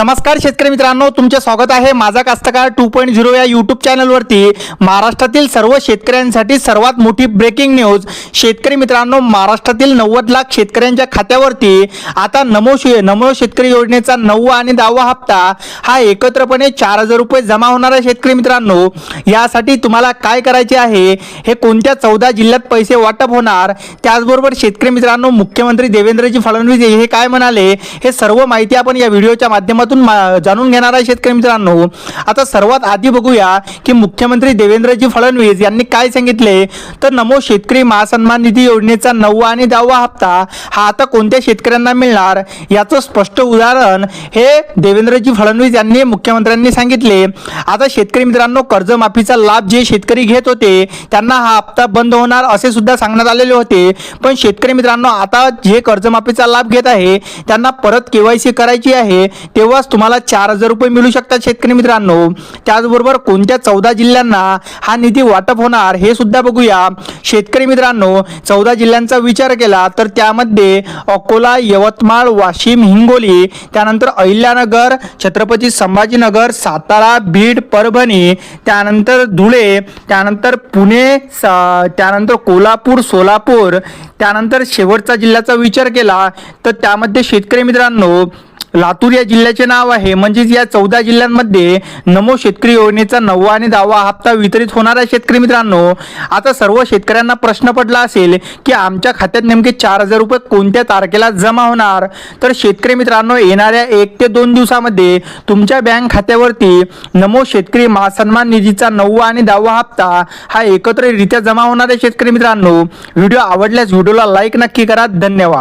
नमस्कार शेतकरी मित्रांनो, तुमचे स्वागत आहे माझा कास्तकार 2.0 या यूट्यूब चॅनलवरती। महाराष्ट्रातील सर्व शेतकऱ्यांसाठी सर्वात मोठी ब्रेकिंग न्यूज। शेतकरी मित्रांनो, महाराष्ट्रातील 90 लाख शेतकऱ्यांच्या खात्यावरती आता नमो शेतकरी योजनेचा 9वा आणि 10वा हप्ता हा एकत्रपणे 4000 रुपये जमा होणार आहे। शेतकरी मित्रांनो, यासाठी तुम्हाला काय करायचे आहे, हे कोणत्या 14 जिल्ह्यात पैसे वाटप होणार, त्याचबरोबर शेतकरी मित्रांनो मुख्यमंत्री देवेंद्रजी फडणवीस हे काय म्हणाले, हे सर्व माहिती आपण या व्हिडिओच्या माध्यमातून जाणून घेणार आहे। शेतकरी मित्रांनो, आता सर्वात आधी बघूया की मुख्यमंत्री देवेंद्रजी फडणवीस यांनी काय सांगितले। तर नमो शेतकरी महासन्मान निधी योजनेचा 9वा आणि 10वा हप्ता हा आता कोणत्या शेतकऱ्यांना मिळणार, याचं स्पष्ट उदाहरण हे देवेंद्रजी फडणवीस यांनी मुख्यमंत्र्यांनी सांगितले। आता शेतकरी मित्रांनो, कर्जमाफीचा लाभ जे शेतकरी घेत होते त्यांना हा हप्ता बंद होणार असे सुद्धा सांगण्यात आलेले होते। पण शेतकरी मित्रांनो, आता जे कर्जमाफीचा लाभ घेत आहे त्यांना परत केवायसी करायची आहे, तेव्हाच तुम्हाला 4000 रुपये मिळू शकतात। शेतकरी मित्रांनो, त्याचबरोबर कोणत्या 14 जिल्ह्यांना हा निधी वाटप होणार हे सुद्धा बघूया। शेतकरी मित्रांनो, 14 जिल्ह्यांचा विचार केला तर त्यामध्ये अकोला, यवतमाळ, वाशिम, हिंगोली, त्यानंतर अहिल्यानगर, छत्रपती संभाजीनगर, सातारा, बीड, परभणी, त्यानंतर धुळे, त्यानंतर पुणे, त्यानंतर कोल्हापूर, सोलापूर, त्यानंतर शेवटचा जिल्ह्याचा विचार केला तर त्यामध्ये शेतकरी मित्रांनो लातूर या जिल्ह्याचे नाव आहे। म्हणजे या 14 जिल्ह्यांमध्ये नमो शेतकरी योजनेचा 9वा आणि 10वा हप्ता वितरित होणार आहे। शेतकरी मित्रांनो, आता सर्व शेतकऱ्यांना प्रश्न पडला असेल की आमच्या खात्यात नेमके 4000 रुपये कोणत्या तारखेला जमा होणार। तर शेतकरी मित्रांनो, येणाऱ्या 1 ते 2 दिवसामध्ये तुमच्या बँक खात्यावरती नमो शेतकरी महासन्मान निधीचा 9वा आणि 10वा हप्ता हा एकत्रितरित्या जमा होणार आहे। शेतकरी मित्रांनो, व्हिडिओ आवडल्यास व्हिडिओला लाईक नक्की करा। धन्यवाद।